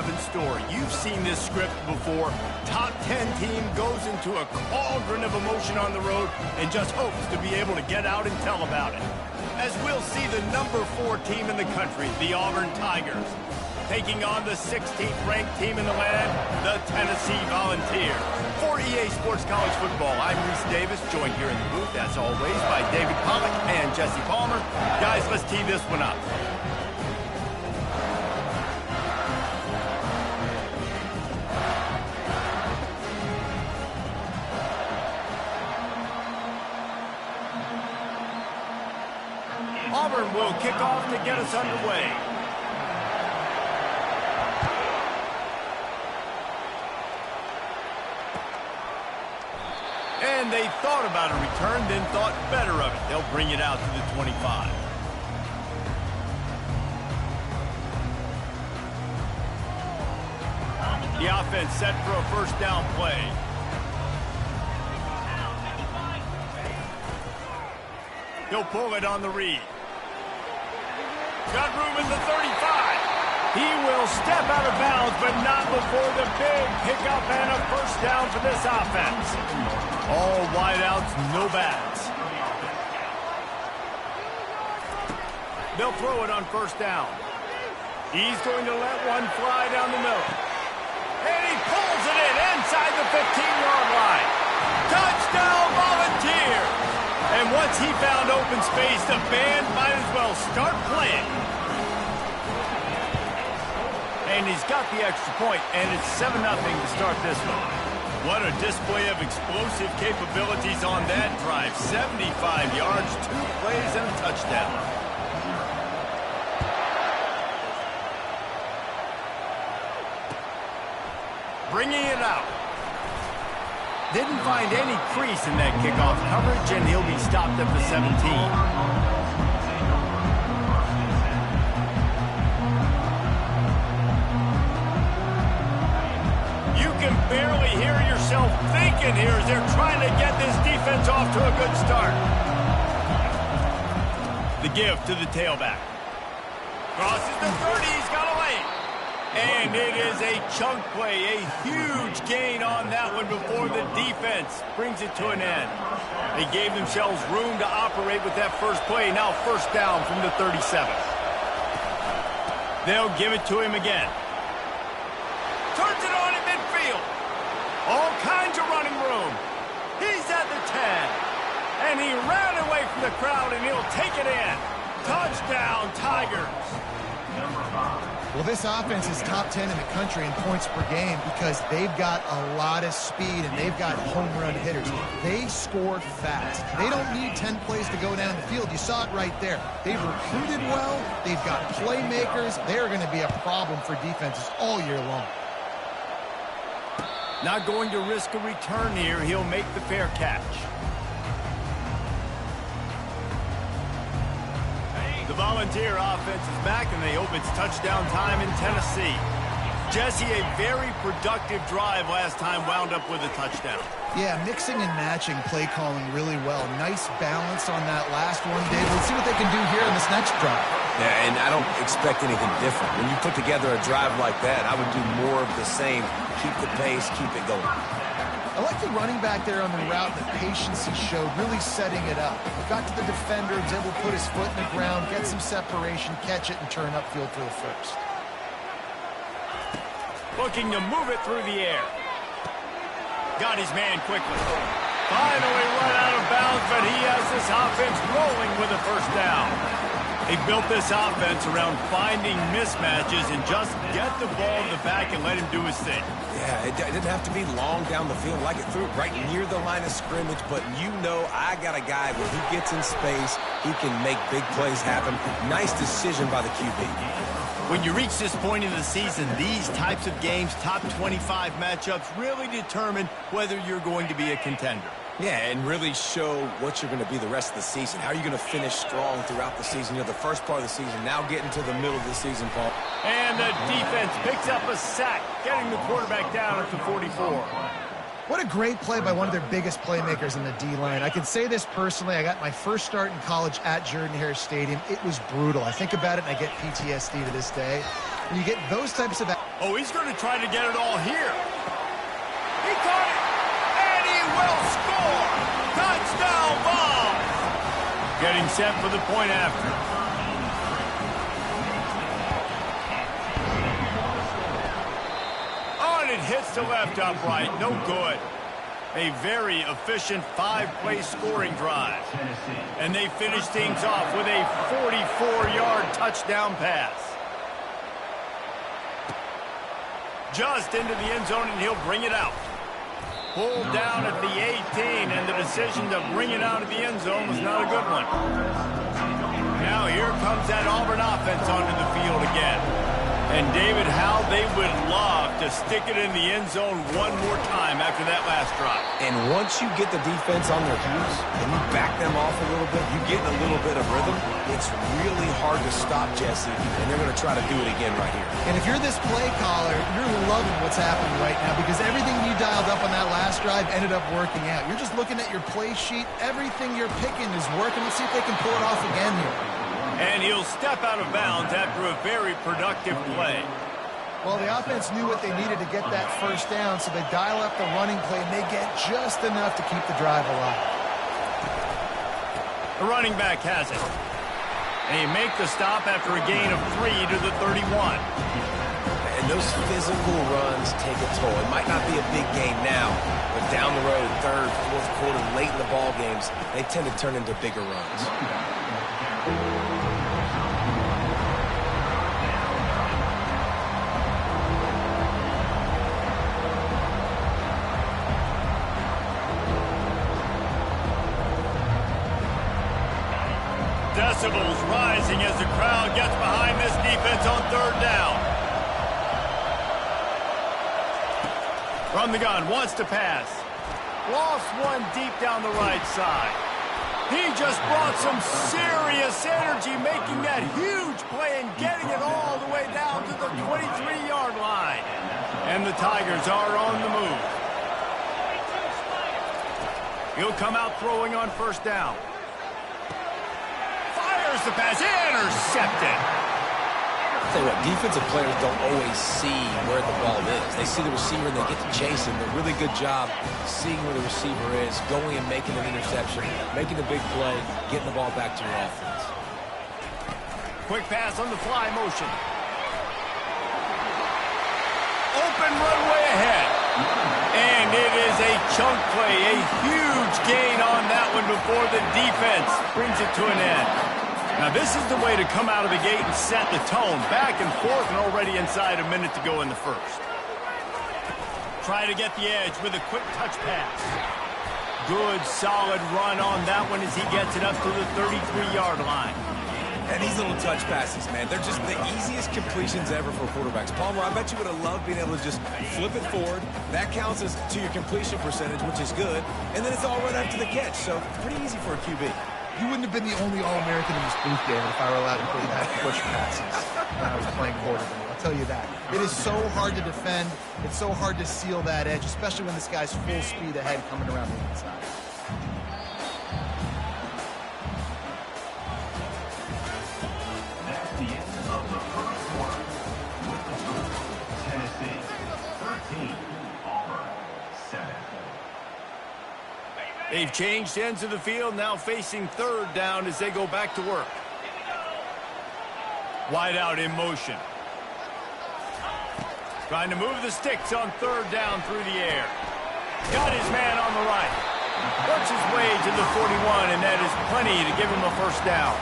have in store. You've seen this script before. Top 10 team goes into a cauldron of emotion on the road and just hopes to be able to get out and tell about it. As we'll see the number 4 team in the country, the Auburn Tigers, taking on the 16th ranked team in the land, the Tennessee Volunteers. For EA Sports College Football, I'm Reese Davis, joined here in the booth, as always, by David Pollack and Jesse Palmer. Guys, let's tee this one up. Auburn will kick off to get us underway. And they thought about a return, then thought better of it. They'll bring it out to the 25. The offense set for a first down play. He'll pull it on the read. Got room in the 35. He will step out of bounds, but not before the big pickup and a first down for this offense. All wideouts, no backs. They'll throw it on first down. He's going to let one fly down the middle. And he pulls it in inside the 15-yard line. Touchdown, Volunteers! And once he found open space, the band might as well start playing. And he's got the extra point, and it's 7-0 to start this one. What a display of explosive capabilities on that drive. 75 yards, 2 plays, and a touchdown. Bringing it out. Didn't find any crease in that kickoff coverage, and he'll be stopped at the 17. You can barely hear yourself thinking here as they're trying to get this defense off to a good start. The give to the tailback. Crosses the 30, he's got a lane. And it is a chunk play, a huge gain on that one before the defense brings it to an end. They gave themselves room to operate with that first play. Now first down from the 37. They'll give it to him again. Turns it on in midfield. All kinds of running room. He's at the 10. And he ran away from the crowd, and he'll take it in. Touchdown, Tigers. Well, this offense is top 10 in the country in points per game because they've got a lot of speed and they've got home run hitters. They score fast. They don't need 10 plays to go down the field. You saw it right there. They've recruited well. They've got playmakers. They're going to be a problem for defenses all year long. Not going to risk a return here. He'll make the fair catch. The Volunteer offense is back, and they hope it's touchdown time in Tennessee. Jesse, a very productive drive last time wound up with a touchdown. Yeah, mixing and matching play calling really well. Nice balance on that last one, Dave. Let's see what they can do here in this next drive. Yeah, and I don't expect anything different. When you put together a drive like that, I would do more of the same. Keep the pace, keep it going. I like the running back there on the route, the patience he showed, really setting it up. Got to the defender, was able to put his foot in the ground, get some separation, catch it, and turn upfield for the first. Looking to move it through the air. Got his man quickly. Finally run out of bounds, but he has this offense rolling with a first down. He built this offense around finding mismatches and just get the ball in the back and let him do his thing. Yeah, it didn't have to be long down the field. Like it threw it right near the line of scrimmage, but you know I got a guy when he gets in space, he can make big plays happen. Nice decision by the QB. When you reach this point in the season, these types of games, top 25 matchups, really determine whether you're going to be a contender. Yeah, and really show what you're going to be the rest of the season. How are you going to finish strong throughout the season? You know, the first part of the season, now getting to the middle of the season, Paul. And the defense picks up a sack, getting the quarterback down at the 44. What a great play by one of their biggest playmakers in the D-line. I can say this personally. I got my first start in college at Jordan-Hare Stadium. It was brutal. I think about it and I get PTSD to this day. When you get those types of... Oh, he's going to try to get it all here. He got it, and he will score. Touchdown ball. Getting set for the point after. Oh, and it hits the left upright. No good. A very efficient 5-play scoring drive. And they finish things off with a 44-yard touchdown pass. Just into the end zone, and he'll bring it out. Pulled down at the 18, and the decision to bring it out of the end zone was not a good one. Now here comes that Auburn offense onto the field again. And David, how they would love to stick it in the end zone one more time after that last drive. And once you get the defense on their heels and you back them off a little bit, you get a little bit of rhythm, it's really hard to stop, Jesse, and they're going to try to do it again right here. And if you're this play caller, you're loving what's happening right now because everything you dialed up on that last drive ended up working out. You're just looking at your play sheet. Everything you're picking is working. Let's see if they can pull it off again here. And he'll step out of bounds after a very productive play. Well, the offense knew what they needed to get that first down, so they dial up the running play, and they get just enough to keep the drive alive. The running back has it. And he make the stop after a gain of 3 to the 31. And those physical runs take a toll. It might not be a big game now, but down the road, third, fourth quarter, late in the ball games, they tend to turn into bigger runs. Decibels rising as the crowd gets behind this defense on third down. From the gun, wants to pass. Lost one deep down the right side. He just brought some serious energy, making that huge play and getting it all the way down to the 23-yard line. And the Tigers are on the move. He'll come out throwing on first down. Fires the pass, intercepted. Tell you what, defensive players don't always see where the ball is. They see the receiver and they get to chase him. A really good job seeing where the receiver is, going and making an interception, making a big play, getting the ball back to your offense. Quick pass on the fly motion. Open runway ahead. And it is a chunk play, a huge gain on that one before the defense brings it to an end. Now, this is the way to come out of the gate and set the tone. Back and forth and already inside a minute to go in the first. Try to get the edge with a quick touch pass. Good, solid run on that one as he gets it up to the 33-yard line. And these little touch passes, man, they're just the easiest completions ever for quarterbacks. Palmer, I bet you would have loved being able to just flip it forward. That counts as to your completion percentage, which is good. And then it's all right after the catch, so pretty easy for a QB. You wouldn't have been the only All-American in this booth, David, if I were allowed to play that push passes when I was playing quarterback. I'll tell you that. It is so hard to defend. It's so hard to seal that edge, especially when this guy's full speed ahead coming around the inside. That's the end of the first quarter. With the score, Tennessee 13, Auburn 7. They've changed ends of the field, now facing third down as they go back to work. Wide out in motion. Trying to move the sticks on third down through the air. Got his man on the right. Works his way to the 41, and that is plenty to give him a first down.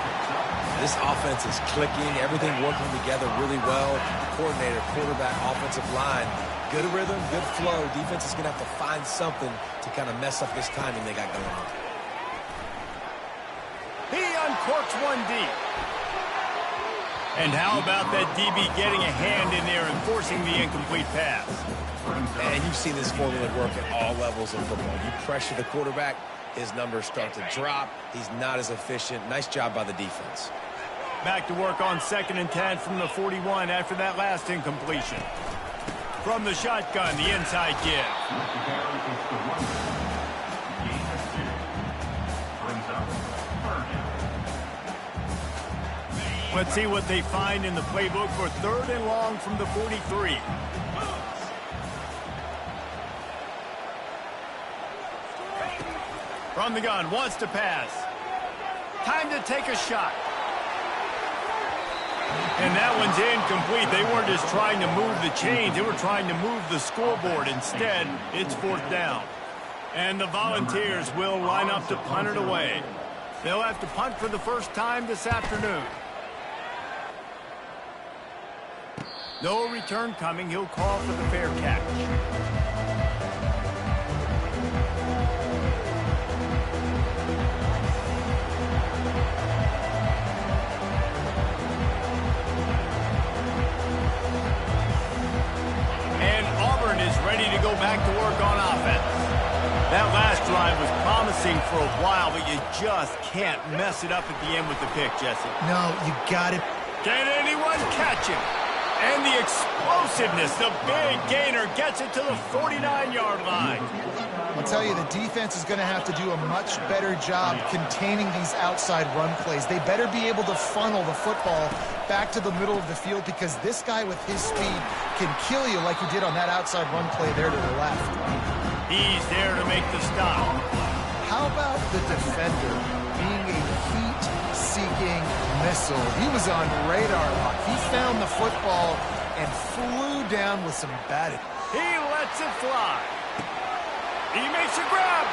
This offense is clicking, everything working together really well. Coordinator, quarterback, offensive line. Good rhythm, good flow. Defense is going to have to find something to kind of mess up this timing they got going on. He uncorks one deep. And how about that DB getting a hand in there and forcing the incomplete pass? And you've seen this formula work at all levels of football. You pressure the quarterback, his numbers start to drop. He's not as efficient. Nice job by the defense. Back to work on 2nd and 10 from the 41 after that last incompletion. From the shotgun, the inside give. Let's see what they find in the playbook for 3rd and long from the 43. From the gun, wants to pass. Time to take a shot. And that one's incomplete. They weren't just trying to move the chains. They were trying to move the scoreboard. Instead, it's 4th down. And the Volunteers will line up to punt it away. They'll have to punt for the first time this afternoon. No return coming. He'll call for the fair catch. And Auburn is ready to go back to work on offense. That last drive was promising for a while, but you just can't mess it up at the end with the pick, Jesse. No, you got it. Can anyone catch him? And the explosiveness, the big gainer gets it to the 49-yard line. I'll tell you, the defense is going to have to do a much better job containing these outside run plays. They better be able to funnel the football back to the middle of the field because this guy with his speed can kill you like he did on that outside run play there to the left. He's there to make the stop. How about the defender being a heat-seeking missile? He was on radar lock. He found the football and flew down with some batting. He lets it fly. He makes a grab.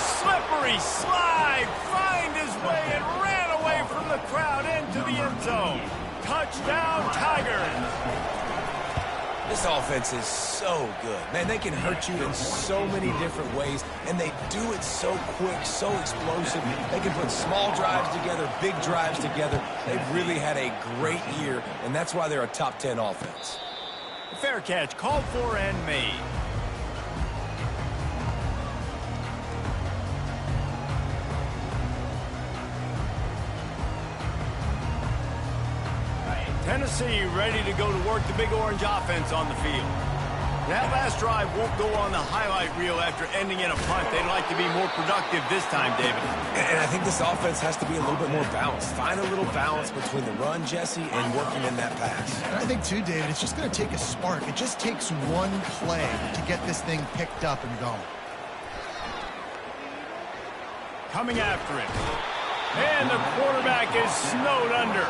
Slippery slide. Find his way and ran away from the crowd into the end zone. Touchdown, Tigers. This offense is so good. Man, they can hurt you in so many different ways, and they do it so quick, so explosive. They can put small drives together, big drives together. They've really had a great year, and that's why they're a top 10 offense. Fair catch called for and made. Tennessee ready to go to work the Big Orange offense on the field. That last drive won't go on the highlight reel after ending in a punt. They'd like to be more productive this time, David. And I think this offense has to be a little bit more balanced. Find a little balance between the run, Jesse, and working in that pass. And I think, too, David, it's just going to take a spark. It just takes one play to get this thing picked up and going. Coming after it. And the quarterback is snowed under.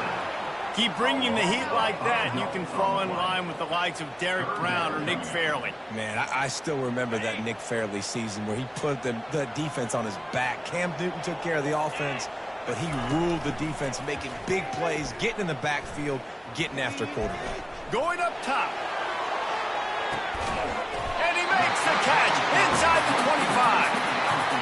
Keep bringing the heat like that, and you can fall in line with the likes of Derek Brown or Nick Fairley. Man, I still remember that Nick Fairley season where he put the defense on his back. Cam Newton took care of the offense, but he ruled the defense, making big plays, getting in the backfield, getting after quarterback. Going up top. And he makes the catch inside the 25.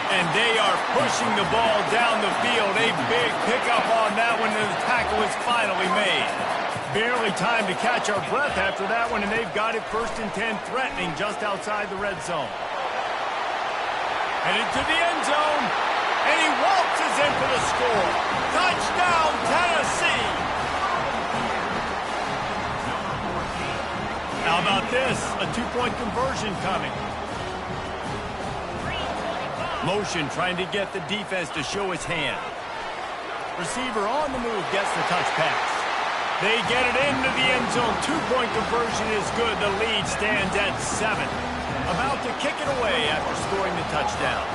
And they are pushing the ball down the field. A big pickup on that one, and the tackle is finally made. Barely time to catch our breath after that one, and they've got it 1st and 10, threatening just outside the red zone. Headed to the end zone, and he waltzes in for the score. Touchdown, Tennessee! How about this? A 2-point conversion coming. Motion trying to get the defense to show his hand. Receiver on the move gets the touch pass. They get it into the end zone. 2-point conversion is good. The lead stands at 7. About to kick it away after scoring the touchdown.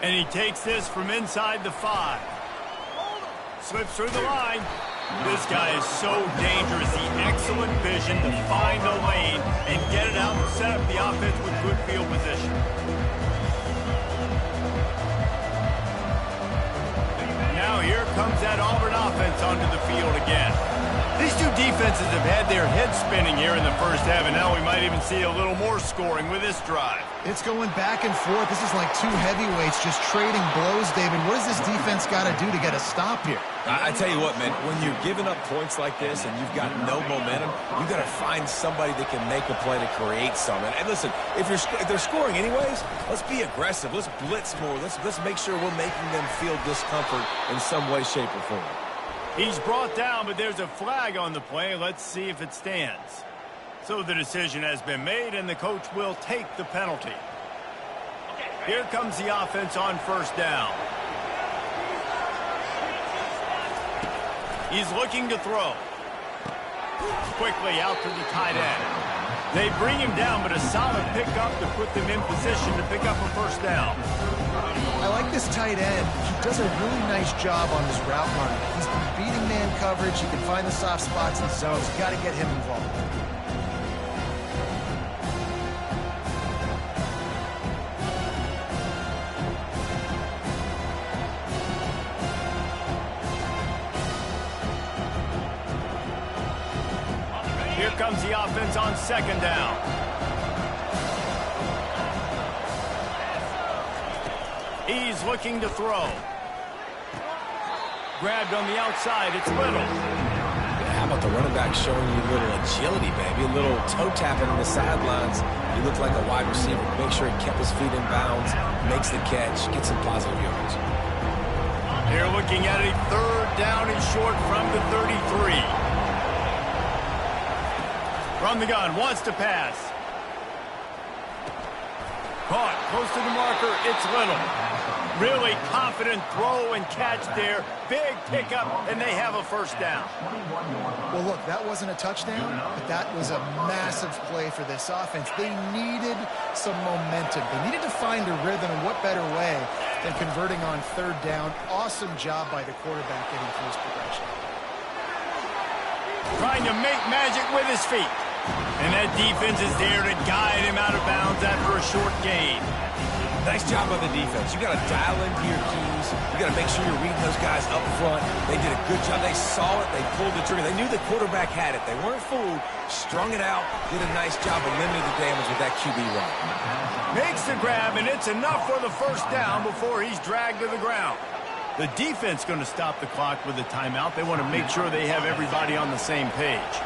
And he takes this from inside the 5. Slips through the line. This guy is so dangerous. The excellent vision to find a lane and get it out and set up the offense with good field position. Now here comes that Auburn offense onto the field again. These two defenses have had their heads spinning here in the first half, and now we might even see a little more scoring with this drive. It's going back and forth. This is like two heavyweights just trading blows, David. What does this defense got to do to get a stop here? I tell you what, man, when you're giving up points like this and you've got no momentum, you've got to find somebody that can make a play to create some. And listen, if they're scoring anyways, let's be aggressive. Let's blitz more. Let's make sure we're making them feel discomfort in some way, shape, or form. He's brought down, but there's a flag on the play. Let's see if it stands. So the decision has been made, and the coach will take the penalty. Here comes the offense on first down. He's looking to throw. Quickly out to the tight end. They bring him down, but a solid pickup to put them in position to pick up a first down. I like this tight end. He does a really nice job on his route running. He's been beating man coverage. He can find the soft spots in the zones. You got to get him involved. Here comes the offense on second down. He's looking to throw. Grabbed on the outside, it's Little. Yeah, how about the running back showing you a little agility, baby? A little toe tapping on the sidelines. He looked like a wide receiver. Make sure he kept his feet in bounds, makes the catch, gets some positive yards. They're looking at a third down and short from the 33. From the gun, wants to pass. Caught, close to the marker, it's Little. Really confident throw and catch there. Big pickup, and they have a first down. Well, look, that wasn't a touchdown, but that was a massive play for this offense. They needed some momentum. They needed to find a rhythm, and what better way than converting on third down. Awesome job by the quarterback getting through his progression. Trying to make magic with his feet. And that defense is there to guide him out of bounds after a short gain. Nice job by the defense. You got to dial into your keys. You got to make sure you're reading those guys up front. They did a good job. They saw it. They pulled the trigger. They knew the quarterback had it. They weren't fooled. Strung it out. Did a nice job of limiting the damage with that QB run. Makes the grab, and it's enough for the first down before he's dragged to the ground. The defense going to stop the clock with a timeout. They want to make sure they have everybody on the same page.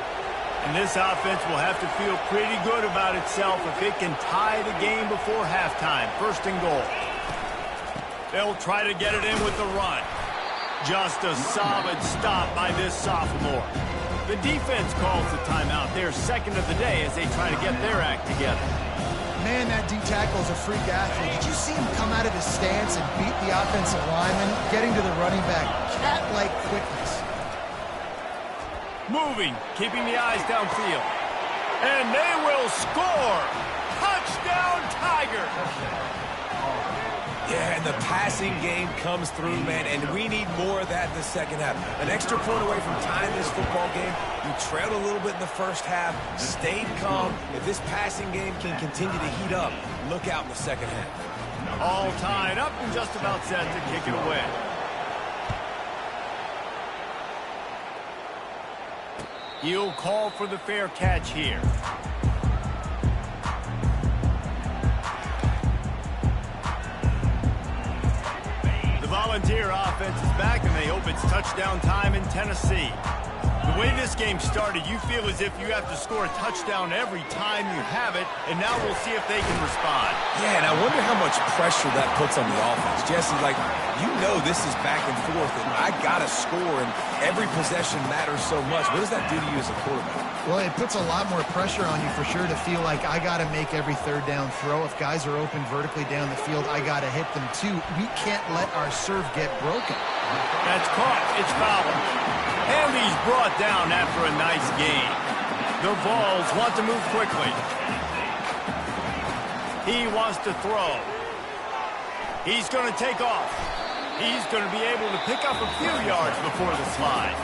And this offense will have to feel pretty good about itself if it can tie the game before halftime. First and goal. They'll try to get it in with the run. Just a solid stop by this sophomore. The defense calls the timeout. They're second of the day as they try to get their act together. Man, that D-tackle is a freak athlete. Did you see him come out of his stance and beat the offensive lineman, getting to the running back? Cat-like quickness. Moving, keeping the eyes downfield. And they will score! Touchdown, Tiger! Yeah, and the passing game comes through, man, and we need more of that in the second half. An extra point away from tying this football game. You trailed a little bit in the first half, stayed calm. If this passing game can continue to heat up, look out in the second half. All tied up and just about set to kick it away. He'll call for the fair catch here. The Volunteer offense is back, and they hope it's touchdown time in Tennessee. The way this game started, you feel as if you have to score a touchdown every time you have it, and now we'll see if they can respond. Yeah, and I wonder how much pressure that puts on the offense. Jesse, like, you know this is back and forth, and I got to score, and every possession matters so much. What does that do to you as a quarterback? Well, it puts a lot more pressure on you for sure to feel like I got to make every third down throw. If guys are open vertically down the field, I got to hit them too. We can't let our serve get broken. That's caught. It's fouled. And he's brought down after a nice gain. The Vols want to move quickly. He wants to throw. He's going to take off. He's going to be able to pick up a few yards before the slide.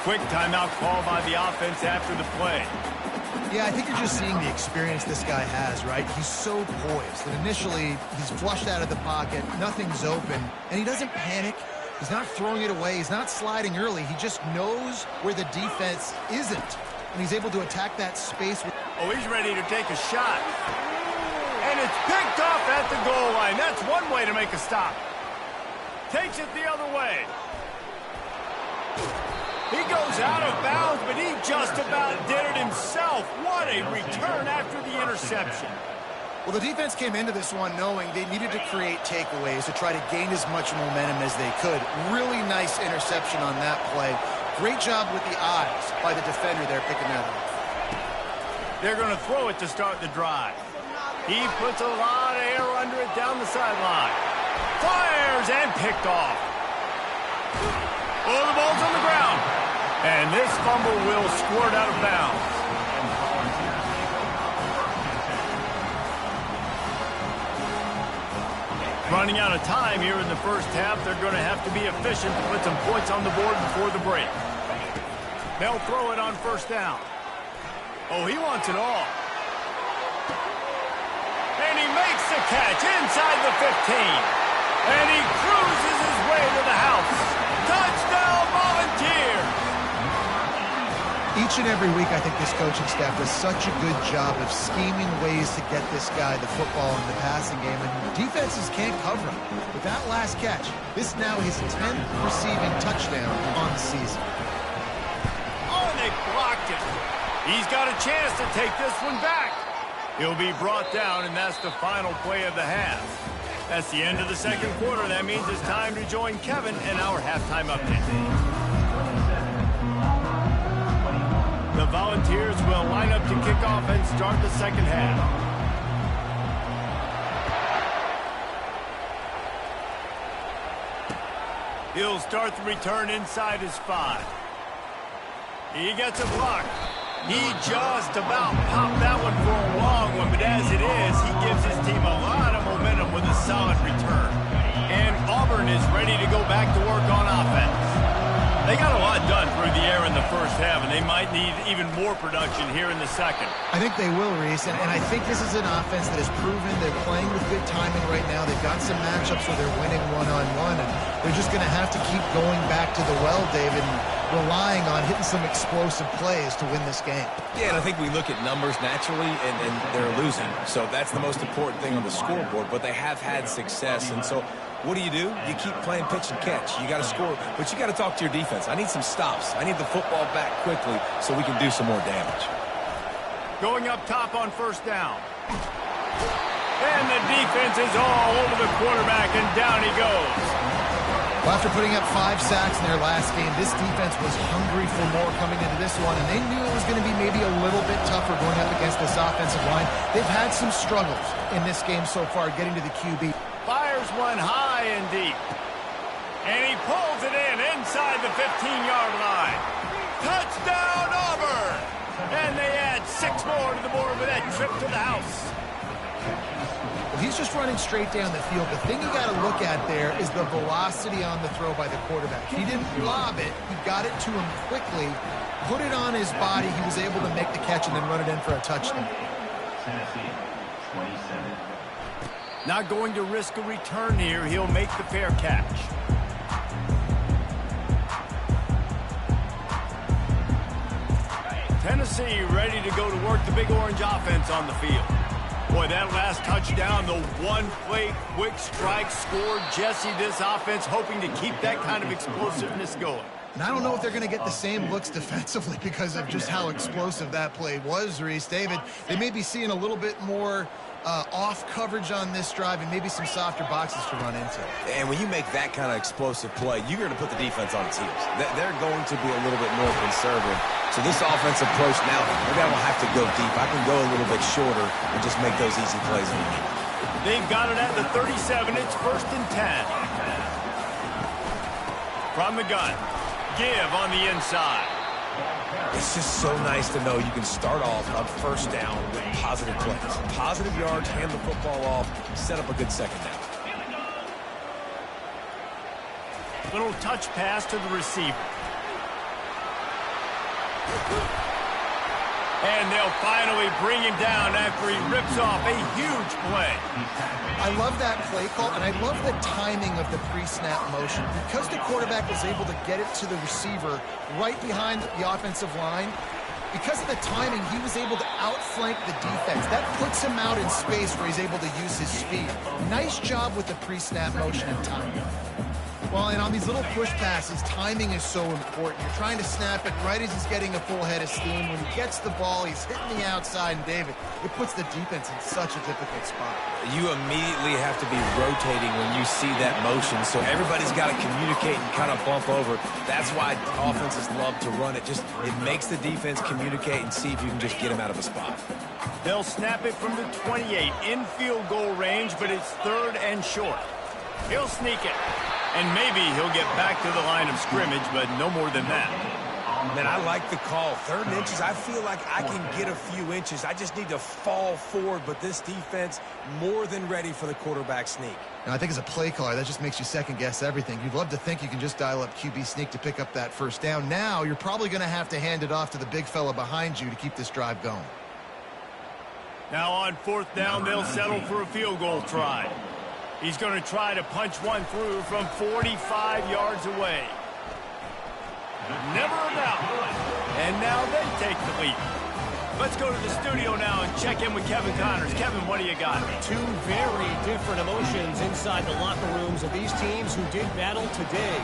Quick timeout call by the offense after the play. Yeah, I think you're just seeing the experience this guy has, right? He's so poised that initially he's flushed out of the pocket, nothing's open, and he doesn't panic. He's not throwing it away. He's not sliding early. He just knows where the defense isn't, and he's able to attack that space. Oh, he's ready to take a shot. And it's picked off at the goal line. That's one way to make a stop. Takes it the other way. He goes out of bounds, but he just about did it himself. What a return after the interception. Well, the defense came into this one knowing they needed to create takeaways to try to gain as much momentum as they could. Really nice interception on that play. Great job with the eyes by the defender there picking that up. They're going to throw it to start the drive. He puts a lot of air under it down the sideline. Fires and picked off. Oh, the ball's on the ground. And this fumble will squirt out of bounds. Running out of time here in the first half. They're going to have to be efficient to put some points on the board before the break. They'll throw it on first down. Oh, he wants it all. And he makes the catch inside the 15. And he cruises his way to the house. Touchdown, Volunteers! Each and every week, I think this coaching staff does such a good job of scheming ways to get this guy the football in the passing game, and defenses can't cover him. With that last catch, this now his 10th receiving touchdown on the season. Oh, and they blocked it. He's got a chance to take this one back. He'll be brought down, and that's the final play of the half. That's the end of the second quarter. That means it's time to join Kevin in our halftime update. The Volunteers will line up to kick off and start the second half. He'll start the return inside his 5. He gets a block. He just about popped that one for a long one, but as it is, he gives his team a lot of momentum with a solid return. And Auburn is ready to go back to work on offense. They got a lot done through the air in the first half, and they might need even more production here in the second. I think they will, Reese, and I think this is an offense that has proven they're playing with good timing right now. They've got some matchups where they're winning one-on-one, and they're just going to have to keep going back to the well, David, and relying on hitting some explosive plays to win this game. Yeah, and I think we look at numbers naturally, and they're losing. So that's the most important thing on the scoreboard, but they have had success, and so what do? You keep playing pitch and catch. You got to score, but you got to talk to your defense. I need some stops. I need the football back quickly so we can do some more damage. Going up top on first down. And the defense is all over the quarterback, and down he goes. Well, after putting up 5 sacks in their last game, this defense was hungry for more coming into this one, and they knew it was going to be maybe a little bit tougher going up against this offensive line. They've had some struggles in this game so far getting to the QB. Fires one high and deep. And he pulls it in inside the 15-yard line. Touchdown, Auburn! And they add 6 more to the board with that trip to the house. Well, he's just running straight down the field. The thing you got to look at there is the velocity on the throw by the quarterback. He didn't lob it. He got it to him quickly, put it on his body. He was able to make the catch and then run it in for a touchdown. Tennessee, 27. Not going to risk a return here. He'll make the fair catch. Tennessee ready to go to work the Big Orange offense on the field. Boy, that last touchdown, the one-play quick strike scored. Jesse, this offense hoping to keep that kind of explosiveness going. And I don't know if they're going to get the same looks defensively because of just how explosive that play was, Reese. David, they may be seeing a little bit more off coverage on this drive and maybe some softer boxes to run into. And when you make that kind of explosive play, you're going to put the defense on its heels. They're going to be a little bit more conservative. So this offensive approach now, maybe I don't have to go deep. I can go a little bit shorter and just make those easy plays. They've got it at the 37. It's 1st and 10. From the gun. Give on the inside. It's just so nice to know you can start off on first down with positive plays. Positive yards, hand the football off, set up a good second down. Little touch pass to the receiver. And they'll finally bring him down after he rips off a huge play. I love that play call, and I love the timing of the pre-snap motion. Because the quarterback was able to get it to the receiver right behind the offensive line, because of the timing, he was able to outflank the defense. That puts him out in space where he's able to use his speed. Nice job with the pre-snap motion and timing. Well, and on these little push passes, timing is so important. You're trying to snap it right as he's getting a full head of steam. When he gets the ball, he's hitting the outside, and David, it puts the defense in such a difficult spot. You immediately have to be rotating when you see that motion, so everybody's got to communicate and kind of bump over. That's why offenses love to run it. It makes the defense communicate and see if you can just get him out of a spot. They'll snap it from the 28 in field goal range, but it's 3rd and short. He'll sneak it, and maybe he'll get back to the line of scrimmage, but no more than that. Man, I like the call. 3rd and inches, I feel like I can get a few inches. I just need to fall forward, but this defense more than ready for the quarterback sneak. Now, I think as a play caller, that just makes you second-guess everything. You'd love to think you can just dial up QB sneak to pick up that first down. Now, you're probably going to have to hand it off to the big fella behind you to keep this drive going. Now on 4th down, they'll settle for a field goal try. He's going to try to punch one through from 45 yards away. Never a doubt. And now they take the lead. Let's go to the studio now and check in with Kevin Connors. Kevin, what do you got? Two very different emotions inside the locker rooms of these teams who did battle today.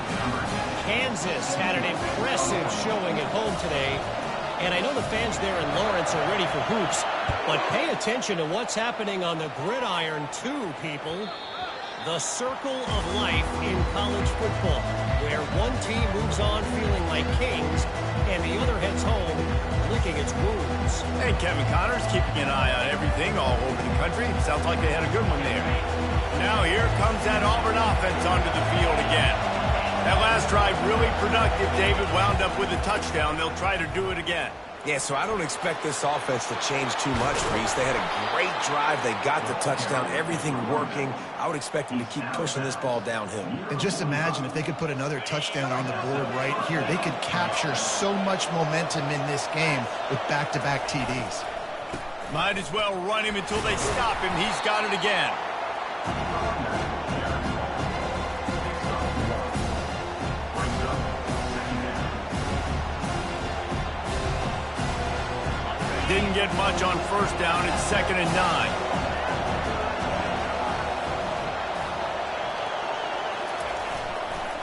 Kansas had an impressive showing at home today. And I know the fans there in Lawrence are ready for hoops. But pay attention to what's happening on the gridiron too, people. The circle of life in college football, where one team moves on feeling like kings, and the other heads home licking its wounds. Hey, Kevin Connors, keeping an eye on everything all over the country. Sounds like they had a good one there. Now here comes that Auburn offense onto the field again. That last drive really productive. David wound up with a touchdown. They'll try to do it again. Yeah, so I don't expect this offense to change too much, Reese. They had a great drive. They got the touchdown, everything working. I would expect them to keep pushing this ball downhill. And just imagine if they could put another touchdown on the board right here. They could capture so much momentum in this game with back-to-back TDs. Might as well run him until they stop him. He's got it again. Didn't get much on 1st down. It's 2nd and 9.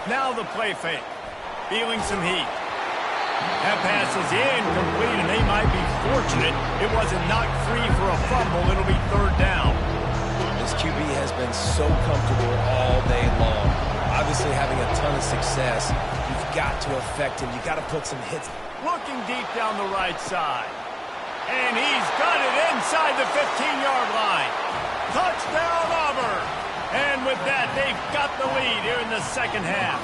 Now the play fake. Feeling some heat. That pass is incomplete, and they might be fortunate it wasn't knocked free for a fumble. It'll be 3rd down. This QB has been so comfortable all day long. Obviously having a ton of success. You've got to affect him. You've got to put some hits. Looking deep down the right side. And he's got it inside the 15-yard line. Touchdown, Auburn. And with that, they've got the lead here in the 2nd half.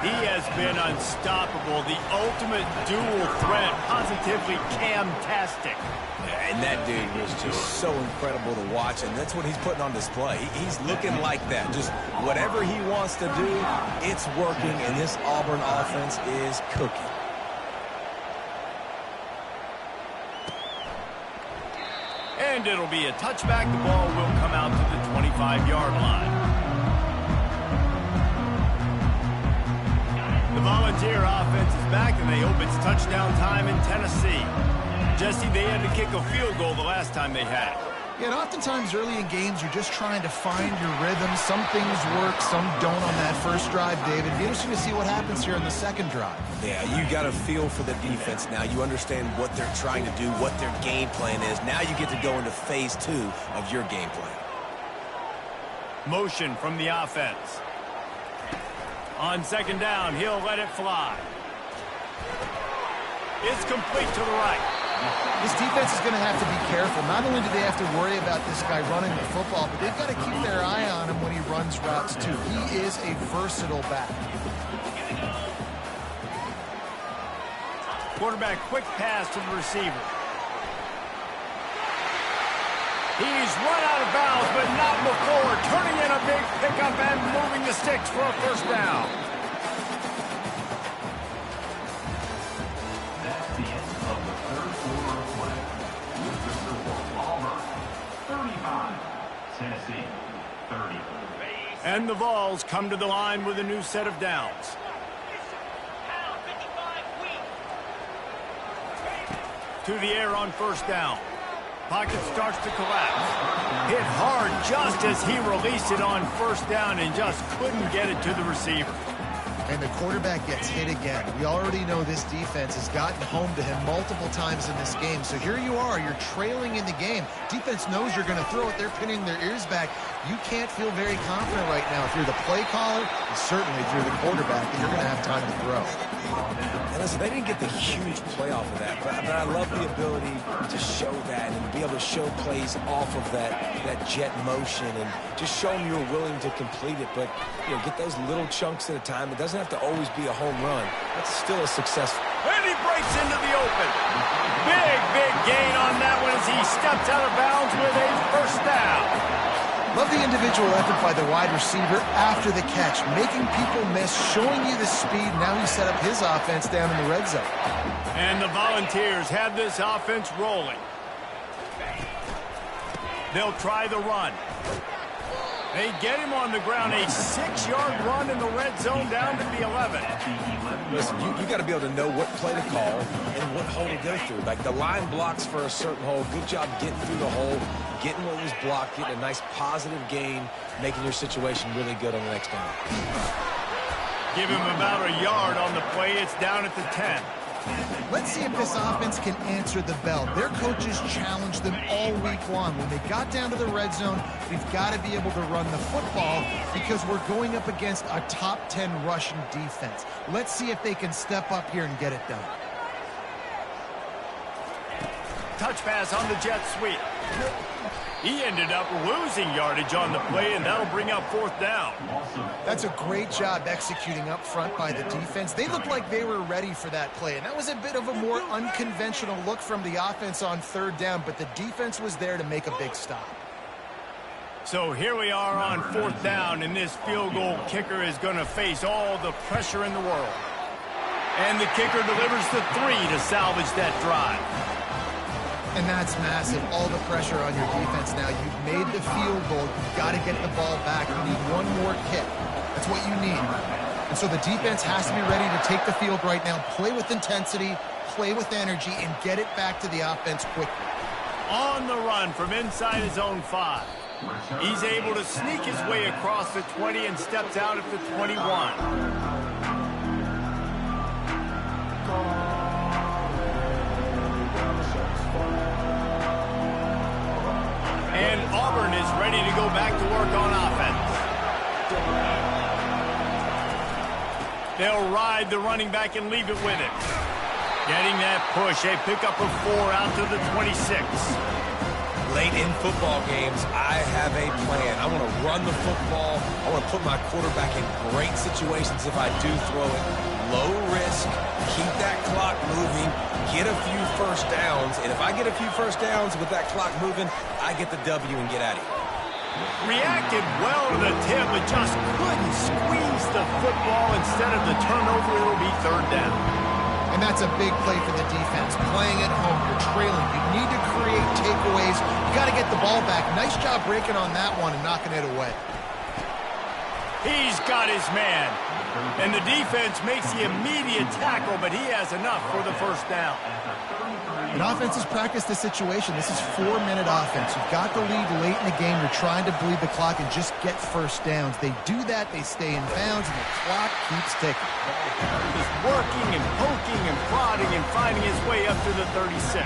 He has been unstoppable. The ultimate dual threat. Positively Cam-tastic. And that dude was just so incredible to watch, and that's what he's putting on display. He's looking like that. Just whatever he wants to do, it's working, and this Auburn offense is cooking. And it'll be a touchback. The ball will come out to the 25-yard line. The Volunteer offense is back, and they hope it's touchdown time in Tennessee. Jesse, they had to kick a field goal the last time they had it. Yeah, and oftentimes early in games, you're just trying to find your rhythm. Some things work, some don't on that first drive, David. It'd be interesting to see what happens here in the 2nd drive. Yeah, you got a feel for the defense now. You understand what they're trying to do, what their game plan is. Now you get to go into phase 2 of your game plan. Motion from the offense. On 2nd down, he'll let it fly. It's complete to the right. This defense is going to have to be careful. Not only do they have to worry about this guy running the football, but they've got to keep their eye on him when he runs routes, too. He is a versatile back. Quarterback, quick pass to the receiver. He's run out of bounds, but not before. Turning in a big pickup and moving the sticks for a 1st down. That's the end of the 3rd quarter of play. With the score, Auburn 35, Tennessee 30. And the Vols come to the line with a new set of downs. To the air on 1st down. Pocket starts to collapse. Hit hard just as he released it on 1st down and just couldn't get it to the receiver. And the quarterback gets hit again. We already know this defense has gotten home to him multiple times in this game. So here you are, you're trailing in the game. Defense knows you're going to throw it. They're pinning their ears back. You can't feel very confident right now. If you're the play caller, and certainly if you're the quarterback, that you're going to have time to throw. And listen, they didn't get the huge play off of that, but I love the ability to show that and be able to show plays off of that jet motion and just show them you're willing to complete it. But, you know, get those little chunks at a time. It doesn't have to always be a home run. That's still a success. And he breaks into the open. Big gain on that one as he steps out of bounds with a first down. Love the individual effort by the wide receiver after the catch, making people miss, showing you the speed. Now he set up his offense down in the red zone. And the Volunteers have this offense rolling. They'll try the run. They get him on the ground, a 6-yard run in the red zone down to the 11. Listen, you got to be able to know what play to call and what hole to go through. Like the line blocks for a certain hole. Good job getting through the hole, getting what was blocked, getting a nice positive gain, making your situation really good on the next down. Give him about a yard on the play. It's down at the 10. Let's see if this offense can answer the bell. Their coaches challenged them all week long. When they got down to the red zone, we've got to be able to run the football because we're going up against a top 10 rushing defense. Let's see if they can step up here and get it done. Touch pass on the jet sweep. He ended up losing yardage on the play, and that'll bring up fourth down. That's a great job executing up front by the defense. They looked like they were ready for that play, and that was a bit of a more unconventional look from the offense on third down, but the defense was there to make a big stop. So here we are on fourth down, and this field goal kicker is going to face all the pressure in the world. And the kicker delivers the 3 to salvage that drive. And that's massive. All the pressure on your defense now. You've made the field goal. You've got to get the ball back. You need one more kick. That's what you need. And so the defense has to be ready to take the field right now, play with intensity, play with energy, and get it back to the offense quickly. On the run from inside his own 5. He's able to sneak his way across the 20 and steps out at the 21. And Auburn is ready to go back to work on offense. They'll ride the running back and leave it with him. Getting that push, a pickup of 4 out to the 26. Late in football games, I have a plan. I want to run the football. I want to put my quarterback in great situations if I do throw it. Low risk, keep that clock moving, get a few first downs. And if I get a few first downs with that clock moving, I get the W and get out of here. Reacted well to the tip, but just couldn't squeeze the football. Instead of the turnover, it'll be third down. And that's a big play for the defense. Playing at home, you're trailing. You need to create takeaways. You got to get the ball back. Nice job breaking on that one and knocking it away. He's got his man. And the defense makes the immediate tackle, but he has enough for the first down. And offense has practiced this situation. This is 4-minute offense. You've got the lead late in the game. You're trying to bleed the clock and just get first downs. They do that. They stay in bounds, and the clock keeps ticking. Just working and poking and prodding and finding his way up to the 36.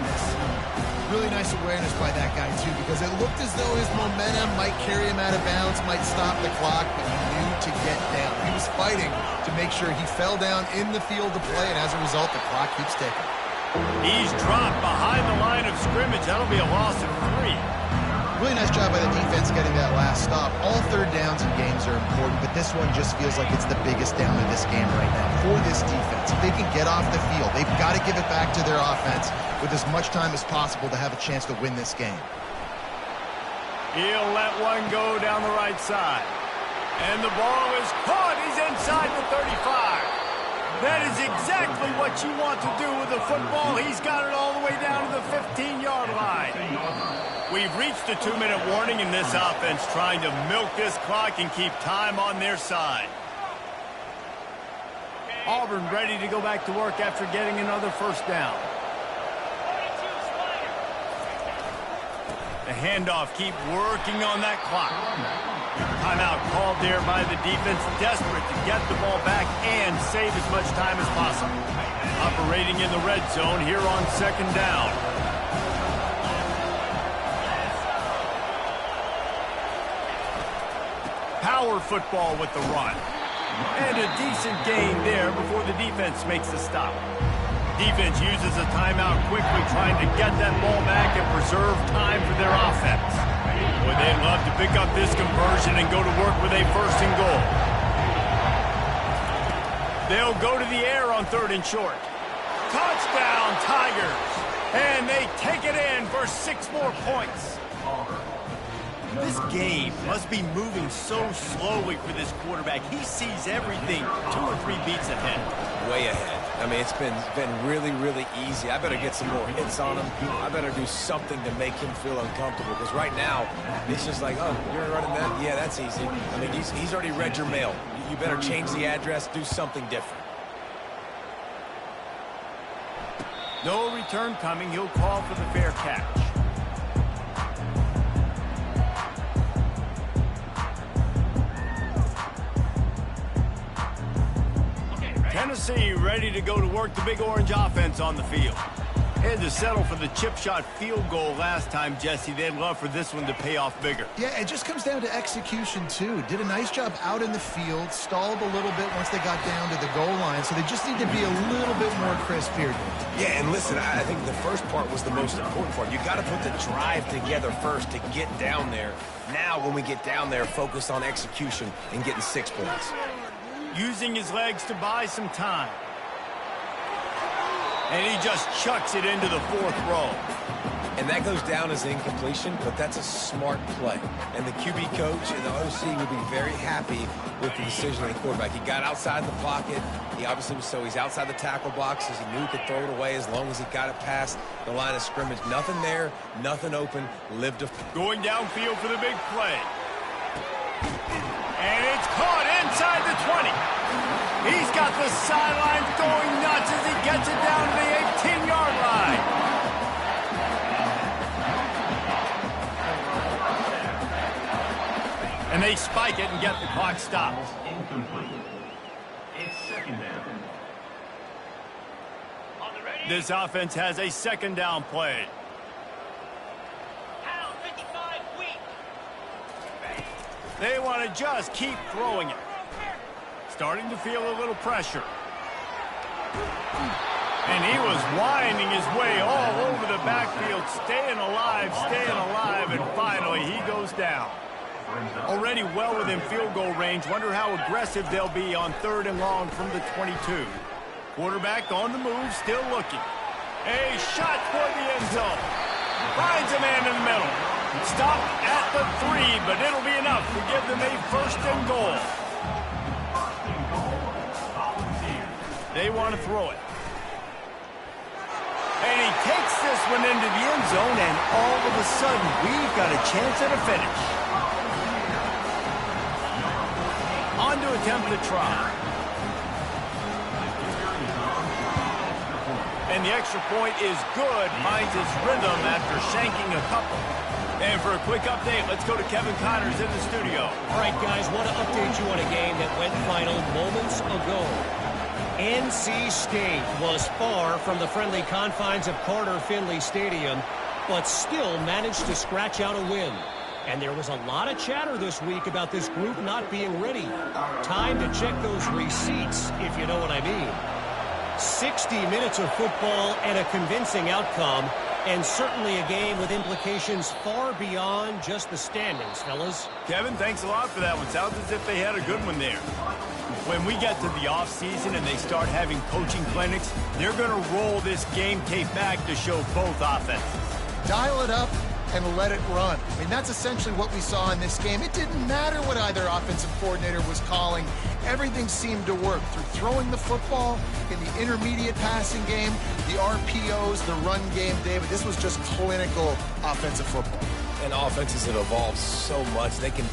Really nice awareness by that guy, too, because it looked as though his momentum might carry him out of bounds, might stop the clock, but he knew to get down. He was fighting to make sure he fell down in the field to play, and as a result, the clock keeps ticking. He's dropped behind the line of scrimmage. That'll be a loss of 3. Really nice job by the defense getting that last stop. All third downs in games are important, but this one just feels like it's the biggest down of this game right now for this defense. If they can get off the field, they've got to give it back to their offense with as much time as possible to have a chance to win this game. He'll let one go down the right side. And the ball is caught. He's inside the 35. That is exactly what you want to do with the football. He's got it all the way down to the 15-yard line. We've reached a 2-minute warning in this offense, trying to milk this clock and keep time on their side. Auburn ready to go back to work after getting another first down. The handoff, keep working on that clock. Timeout called there by the defense, desperate to get the ball back and save as much time as possible. Operating in the red zone here on second down. Power football with the run. And a decent gain there before the defense makes the stop. Defense uses a timeout quickly, trying to get that ball back and preserve time for their offense. Boy, they'd love to pick up this conversion and go to work with a 1st and goal. They'll go to the air on 3rd and short. Touchdown, Tigers! And they take it in for 6 more points. This game must be moving so slowly for this quarterback. He sees everything 2 or 3 beats ahead. Way ahead. I mean, it's been really, really easy. I better get some more hits on him. I better do something to make him feel uncomfortable, because right now, it's just like, oh, you're running that? Yeah, that's easy. I mean, he's already read your mail. You better change the address, do something different. No return coming. He'll call for the fair catch. Tennessee ready to go to work the Big Orange offense on the field. Had to settle for the chip shot field goal last time, Jesse. They'd love for this one to pay off bigger. Yeah, it just comes down to execution, too. Did a nice job out in the field, stalled a little bit once they got down to the goal line, so they just need to be a little bit more crisp here. Yeah, and listen, I think the first part was the most important part. You got to put the drive together first to get down there. Now, when we get down there, focus on execution and getting 6 points. Using his legs to buy some time. And he just chucks it into the 4th row. And that goes down as an incompletion, but that's a smart play. And the QB coach and the OC will be very happy with the decision of the quarterback. He got outside the pocket. He obviously was, so he's outside the tackle boxes. He knew he could throw it away as long as he got it past the line of scrimmage. Nothing there, nothing open. Lived a... Going downfield for the big play. And it's caught inside the 20. He's got the sidelines going nuts as he gets it down to the 18-yard line. And they spike it and get the clock stopped. Incomplete. It's 2nd down. This offense has a 2nd down play. They want to just keep throwing it. Starting to feel a little pressure. And he was winding his way all over the backfield, staying alive, and finally he goes down. Already well within field goal range. Wonder how aggressive they'll be on 3rd and long from the 22. Quarterback on the move, still looking. A shot toward the end zone. Finds a man in the middle. Stopped at the 3, but it'll be enough to give them a 1st and goal. They want to throw it. And he takes this one into the end zone, and all of a sudden, we've got a chance at a finish. On to attempt the try. And the extra point is good. Finds his rhythm after shanking a couple. And for a quick update, let's go to Kevin Connors in the studio. All right, guys, want to update you on a game that went final moments ago. NC State was far from the friendly confines of Carter Finley Stadium, but still managed to scratch out a win. And there was a lot of chatter this week about this group not being ready. Time to check those receipts, if you know what I mean. 60 minutes of football and a convincing outcome, and certainly a game with implications far beyond just the standings, fellas. Kevin, thanks a lot for that one. Sounds as if they had a good one there. When we get to the offseason and they start having coaching clinics, they're going to roll this game tape back to show both offenses. Dial it up and let it run. I mean, that's essentially what we saw in this game. It didn't matter what either offensive coordinator was calling. Everything seemed to work through throwing the football, in the intermediate passing game, the RPOs, the run game, David. This was just clinical offensive football. And offenses have evolved so much. They can